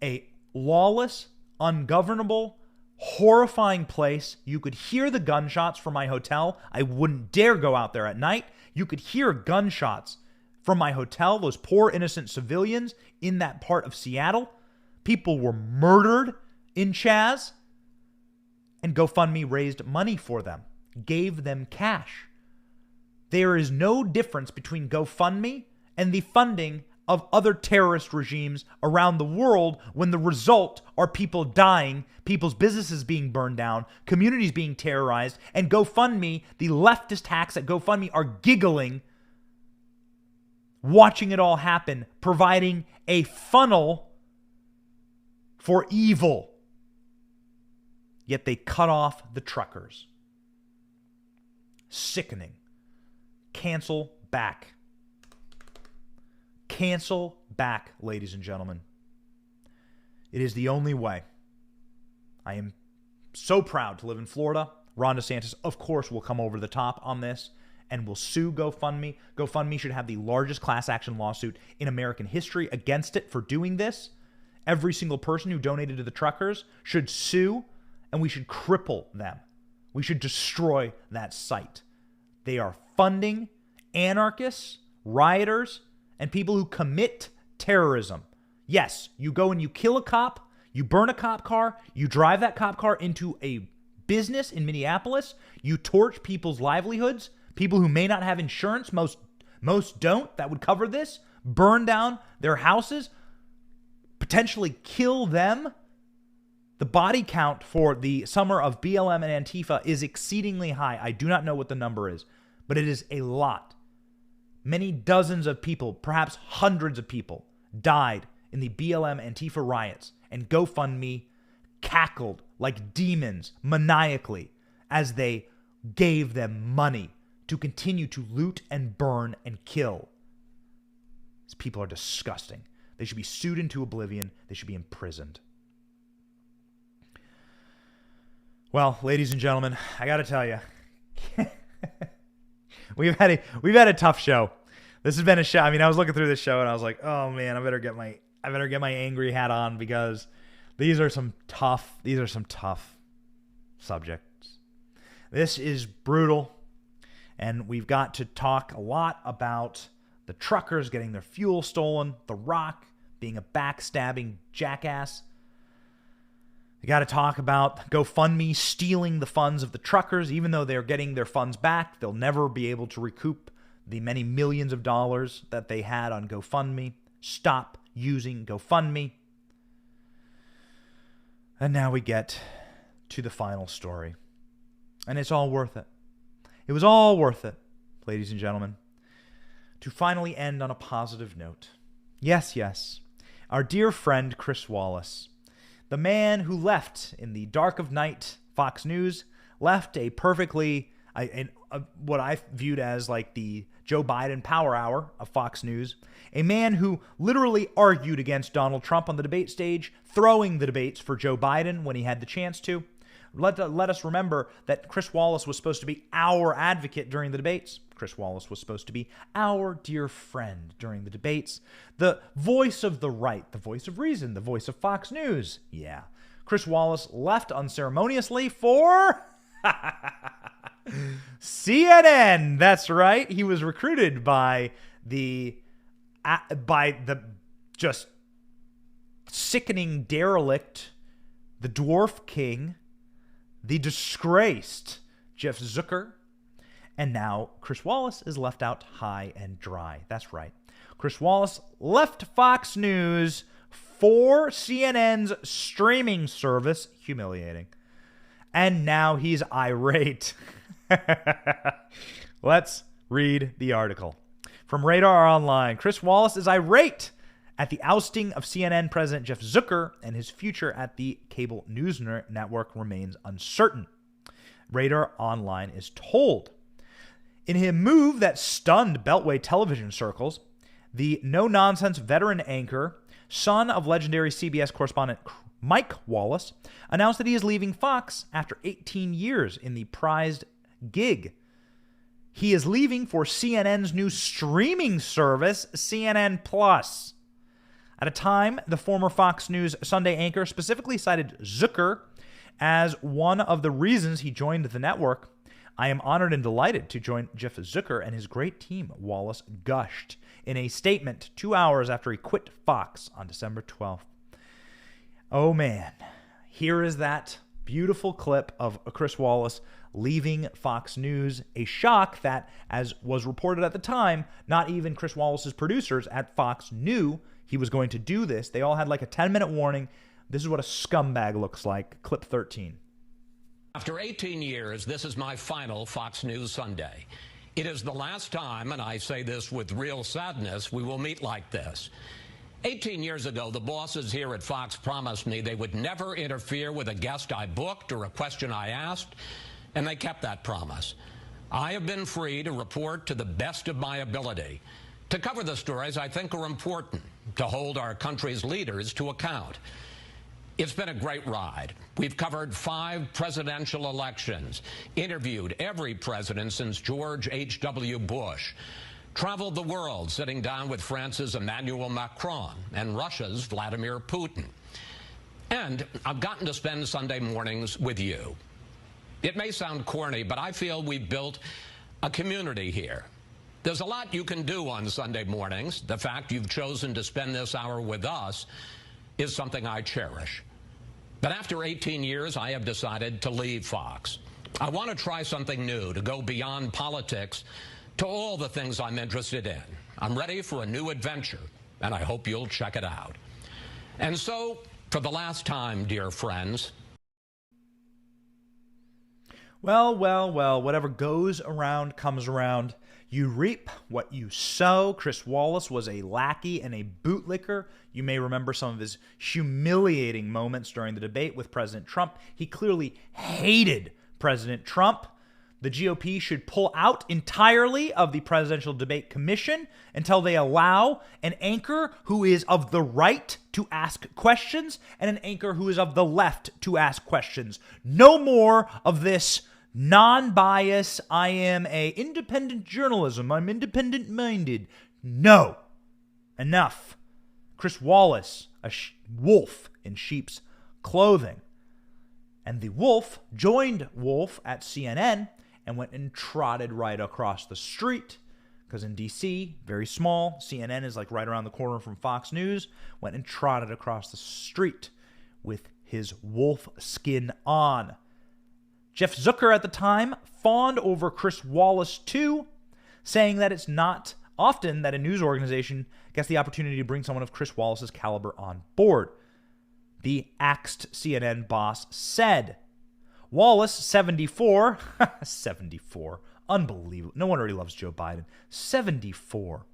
a lawless, ungovernable, horrifying place. You could hear the gunshots from my hotel. I wouldn't dare go out there at night. You could hear gunshots from my hotel, those poor innocent civilians in that part of Seattle. People were murdered in Chaz, and GoFundMe raised money for them, gave them cash. There is no difference between GoFundMe and the funding of other terrorist regimes around the world when the result are people dying, people's businesses being burned down, communities being terrorized, and GoFundMe, the leftist hacks at GoFundMe are giggling, watching it all happen, providing a funnel for evil. Yet they cut off the truckers. Sickening. Cancel back. Cancel back, ladies and gentlemen. It is the only way. I am so proud to live in Florida. Ron DeSantis, of course, will come over the top on this and will sue GoFundMe. GoFundMe should have the largest class action lawsuit in American history against it for doing this. Every single person who donated to the truckers should sue, and we should cripple them. We should destroy that site. They are funding anarchists, rioters, and people who commit terrorism. Yes, you go and you kill a cop, you burn a cop car, you drive that cop car into a business in Minneapolis, you torch people's livelihoods, people who may not have insurance, most don't, that would cover this, burn down their houses, potentially kill them. The body count for the summer of BLM and Antifa is exceedingly high. I do not know what the number is, but it is a lot. Many dozens of people, perhaps hundreds of people, died in the BLM Antifa riots, and GoFundMe cackled like demons maniacally as they gave them money to continue to loot and burn and kill. These people are disgusting. They should be sued into oblivion. They should be imprisoned. Well, ladies and gentlemen, I got to tell you, we've had a tough show. This has been a show. I mean, I was looking through this show and I was like, oh man, I better get my angry hat on, because these are some tough subjects. This is brutal. And we've got to talk a lot about the truckers getting their fuel stolen, The Rock being a backstabbing jackass. We got to talk about GoFundMe stealing the funds of the truckers. Even though they're getting their funds back, they'll never be able to recoup the many millions of dollars that they had on GoFundMe. Stop using GoFundMe. And now we get to the final story. And it's all worth it. It was all worth it, ladies and gentlemen, to finally end on a positive note. Yes, our dear friend Chris Wallace, the man who left in the dark of night Fox News, left a perfectly, what I viewed as like the Joe Biden power hour of Fox News, a man who literally argued against Donald Trump on the debate stage, throwing the debates for Joe Biden when he had the chance to. Let us remember that Chris Wallace was supposed to be our advocate during the debates. Chris Wallace was supposed to be our dear friend during the debates. The voice of the right, the voice of reason, the voice of Fox News. Yeah. Chris Wallace left unceremoniously for CNN. That's right. He was recruited by the just sickening derelict, the dwarf king, the disgraced Jeff Zucker, and now Chris Wallace is left out high and dry. That's right. Chris Wallace left Fox News for CNN's streaming service. Humiliating. And now he's irate. Let's read the article. From Radar Online, Chris Wallace is irate at the ousting of CNN President Jeff Zucker, and his future at the cable news network remains uncertain. Radar Online is told. In a move that stunned Beltway television circles, the no-nonsense veteran anchor, son of legendary CBS correspondent Mike Wallace, announced that he is leaving Fox after 18 years in the prized gig. He is leaving for CNN's new streaming service, CNN Plus. At a time, the former Fox News Sunday anchor specifically cited Zucker as one of the reasons he joined the network. I am honored and delighted to join Jeff Zucker and his great team, Wallace gushed in a statement 2 hours after he quit Fox on December 12th. Oh man, here is that beautiful clip of Chris Wallace leaving Fox News. A shock that, as was reported at the time, not even Chris Wallace's producers at Fox knew he was going to do this. They all had like a 10-minute warning. This is what a scumbag looks like. Clip 13. After 18 years, this is my final Fox News Sunday. It is the last time, and I say this with real sadness, we will meet like this. 18 years ago, the bosses here at Fox promised me they would never interfere with a guest I booked or a question I asked, and they kept that promise. I have been free to report to the best of my ability, to cover the stories I think are important, to hold our country's leaders to account. It's been a great ride. We've covered 5 presidential elections, interviewed every president since George H.W. Bush, traveled the world sitting down with France's Emmanuel Macron and Russia's Vladimir Putin. And I've gotten to spend Sunday mornings with you. It may sound corny, but I feel we've built a community here. There's a lot you can do on Sunday mornings. The fact you've chosen to spend this hour with us is something I cherish. But after 18 years, I have decided to leave Fox. I want to try something new, to go beyond politics to all the things I'm interested in. I'm ready for a new adventure, and I hope you'll check it out. And so, for the last time, dear friends. Well, whatever goes around comes around. You reap what you sow. Chris Wallace was a lackey and a bootlicker. You may remember some of his humiliating moments during the debate with President Trump. He clearly hated President Trump. The GOP should pull out entirely of the Presidential Debate Commission until they allow an anchor who is of the right to ask questions and an anchor who is of the left to ask questions. No more of this non-bias, I am a independent journalism, I'm independent-minded. No. Enough. Chris Wallace, a wolf in sheep's clothing. And the wolf joined Wolf at CNN and went and trotted right across the street. Because in D.C., very small, CNN is like right around the corner from Fox News, went and trotted across the street with his wolf skin on. Jeff Zucker at the time fawned over Chris Wallace too, saying that it's not often that a news organization gets the opportunity to bring someone of Chris Wallace's caliber on board. The axed CNN boss said. Wallace, 74, 74, unbelievable. No wonder he loves Joe Biden. 74.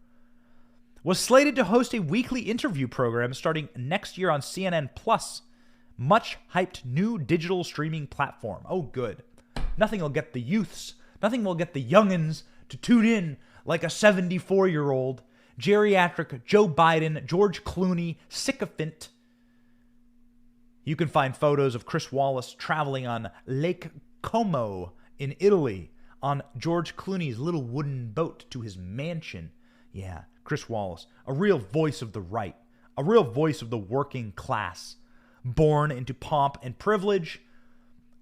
Was slated to host a weekly interview program starting next year on CNN Plus, much hyped new digital streaming platform. Oh, good. Nothing will get the youths, nothing will get the youngins to tune in like a 74-year-old geriatric Joe Biden, George Clooney, sycophant. You can find photos of Chris Wallace traveling on Lake Como in Italy on George Clooney's little wooden boat to his mansion. Yeah, Chris Wallace, a real voice of the right, a real voice of the working class, born into pomp and privilege,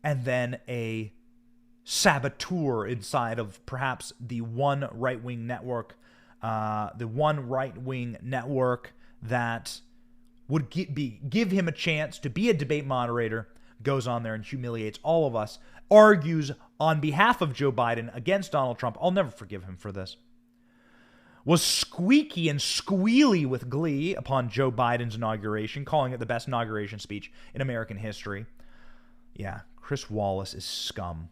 and then a saboteur inside of perhaps the one right-wing network that would give him a chance to be a debate moderator, goes on there and humiliates all of us, argues on behalf of Joe Biden against Donald Trump. I'll never forgive him for this. Was squeaky and squealy with glee upon Joe Biden's inauguration, calling it the best inauguration speech in American history. Yeah, Chris Wallace is scum.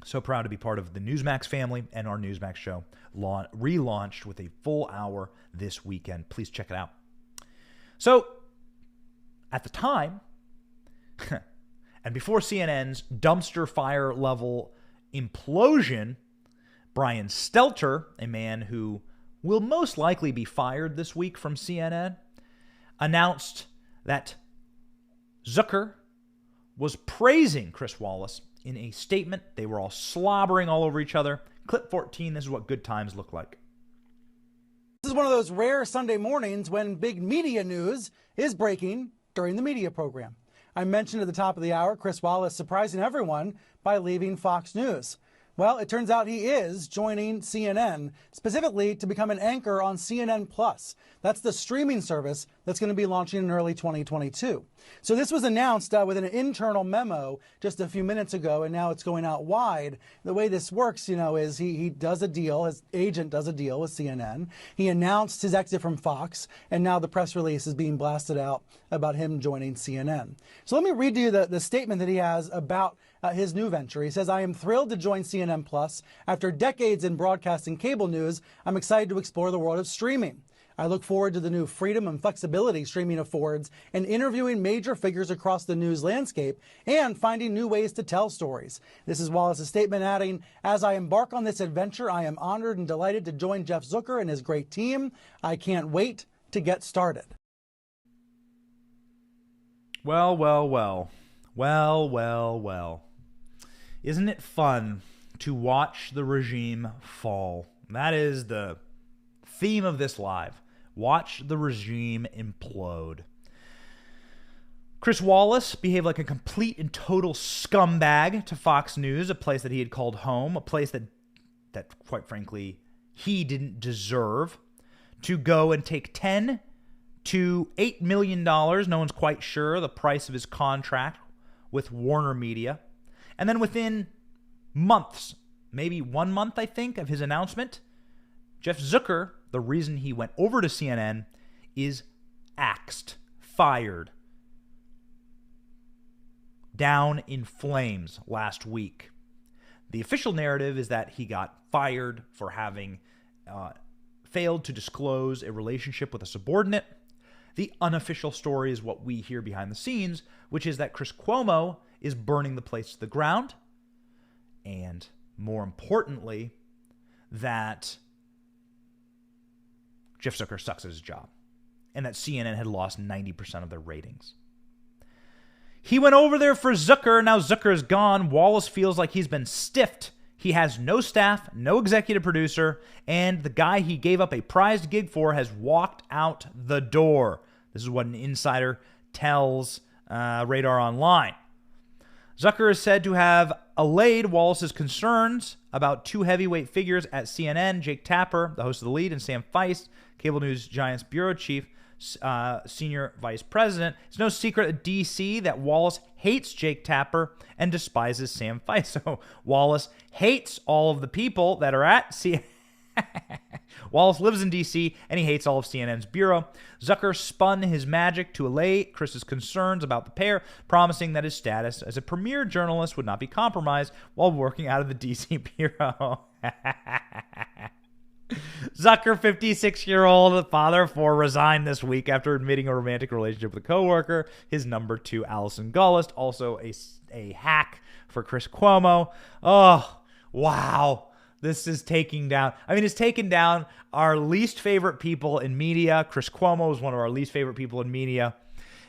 So proud to be part of the Newsmax family and our Newsmax show relaunched with a full hour this weekend. Please check it out. So, at the time, and before CNN's dumpster fire level implosion, Brian Stelter, a man who will most likely be fired this week from CNN, announced that Zucker was praising Chris Wallace in a statement. They were all slobbering all over each other. Clip 14, this is what good times look like. This is one of those rare Sunday mornings when big media news is breaking during the media program. I mentioned at the top of the hour, Chris Wallace surprising everyone by leaving Fox News. Well, it turns out he is joining CNN, specifically to become an anchor on CNN Plus. That's the streaming service that's going to be launching in early 2022. So this was announced with an internal memo just a few minutes ago, and now it's going out wide. The way this works, is he does a deal, his agent does a deal with CNN. He announced his exit from Fox, and now the press release is being blasted out about him joining CNN. So let me read to you the statement that he has about his new venture. He says, "I am thrilled to join CNN Plus. After decades in broadcasting cable news, I'm excited to explore the world of streaming. I look forward to the new freedom and flexibility streaming affords and interviewing major figures across the news landscape and finding new ways to tell stories." This is Wallace's statement, adding, "As I embark on this adventure, I am honored and delighted to join Jeff Zucker and his great team. I can't wait to get started." Well. Isn't it fun to watch the regime fall? That is the theme of this live. Watch the regime implode. Chris Wallace behaved like a complete and total scumbag to Fox News, a place that he had called home, a place that quite frankly, he didn't deserve, to go and take $10 to $8 million, no one's quite sure the price of his contract with Warner Media. And then within months, maybe 1 month, I think, of his announcement, Jeff Zucker, the reason he went over to CNN, is axed, fired, down in flames last week. The official narrative is that he got fired for having failed to disclose a relationship with a subordinate. The unofficial story is what we hear behind the scenes, which is that Chris Cuomo is burning the place to the ground, and more importantly, that Jeff Zucker sucks at his job, and that CNN had lost 90% of their ratings. He went over there for Zucker. Now Zucker is gone. Wallace feels like he's been stiffed. He has no staff, no executive producer, and the guy he gave up a prized gig for has walked out the door. This is what an insider tells Radar Online. Zucker is said to have allayed Wallace's concerns about two heavyweight figures at CNN, Jake Tapper, the host of The Lead, and Sam Feist, cable news giant's bureau chief, senior vice president. It's no secret at D.C. that Wallace hates Jake Tapper and despises Sam Feist. So Wallace hates all of the people that are at CNN. Wallace lives in D.C. and he hates all of CNN's bureau. Zucker spun his magic to allay Chris's concerns about the pair, promising that his status as a premier journalist would not be compromised while working out of the D.C. bureau. Zucker, 56-year-old father of four, resigned this week after admitting a romantic relationship with a coworker, his number two, Alison Gullist, also a hack for Chris Cuomo. Oh, wow. This is taking down, it's taken down our least favorite people in media. Chris Cuomo is one of our least favorite people in media.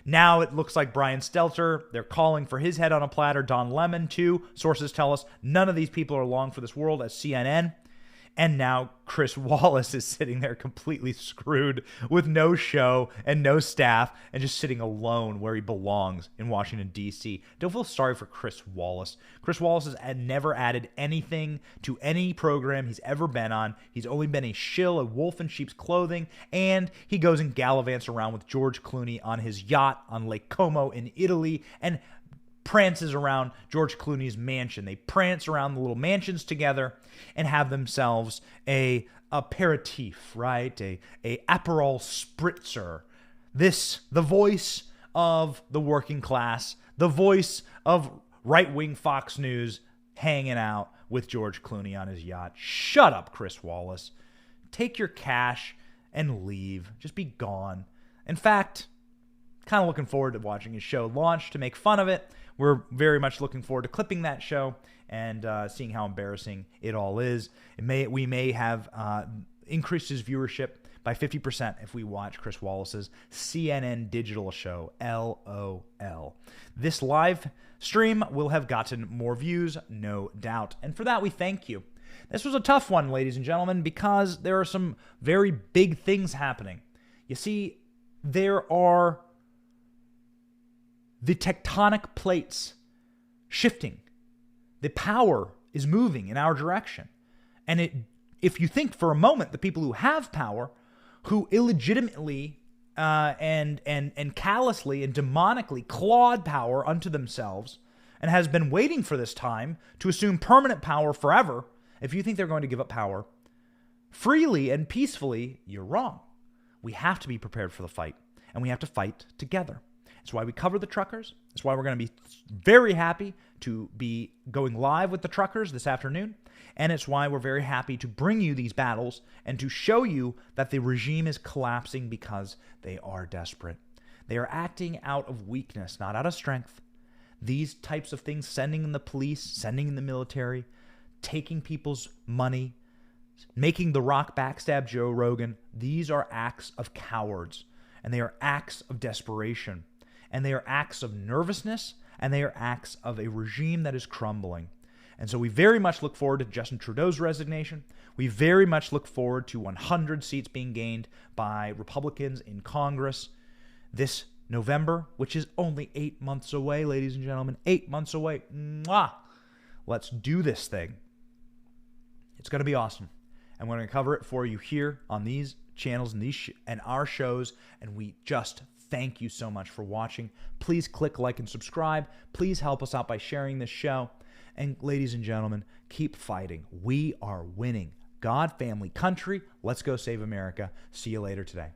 Now it looks like Brian Stelter, they're calling for his head on a platter. Don Lemon, too. Sources tell us none of these people are long for this world at CNN. And now Chris Wallace is sitting there completely screwed with no show and no staff and just sitting alone where he belongs in Washington, D.C. Don't feel sorry for Chris Wallace. Chris Wallace has never added anything to any program he's ever been on. He's only been a shill, a wolf in sheep's clothing, and he goes and gallivants around with George Clooney on his yacht on Lake Como in Italy and prances around George Clooney's mansion. They prance around the little mansions together and have themselves a aperitif, right? A Aperol spritzer. This, the voice of the working class, the voice of right-wing Fox News hanging out with George Clooney on his yacht. Shut up, Chris Wallace. Take your cash and leave. Just be gone. In fact, kind of looking forward to watching his show launch to make fun of it. We're very much looking forward to clipping that show and seeing how embarrassing it all is. We may have increased his viewership by 50% if we watch Chris Wallace's CNN digital show, LOL. This live stream will have gotten more views, no doubt. And for that, we thank you. This was a tough one, ladies and gentlemen, because there are some very big things happening. You see, there are the tectonic plates shifting. The power is moving in our direction. And if you think for a moment the people who have power, who illegitimately and callously and demonically clawed power unto themselves and has been waiting for this time to assume permanent power forever, if you think they're going to give up power freely and peacefully, you're wrong. We have to be prepared for the fight, and we have to fight together. That's why we cover the truckers. That's why we're going to be very happy to be going live with the truckers this afternoon. And it's why we're very happy to bring you these battles and to show you that the regime is collapsing because they are desperate. They are acting out of weakness, not out of strength. These types of things, sending in the police, sending in the military, taking people's money, making The Rock backstab Joe Rogan, these are acts of cowards. And they are acts of desperation. And they are acts of nervousness, and they are acts of a regime that is crumbling. And so we very much look forward to Justin Trudeau's resignation. We very much look forward to 100 seats being gained by Republicans in Congress this November, which is only 8 months away, ladies and gentlemen. 8 months away. Mwah! Let's do this thing. It's going to be awesome. And we're going to cover it for you here on these channels and and our shows, and we just thank you so much for watching. Please click like and subscribe. Please help us out by sharing this show. And ladies and gentlemen, keep fighting. We are winning. God, family, country, let's go save America. See you later today.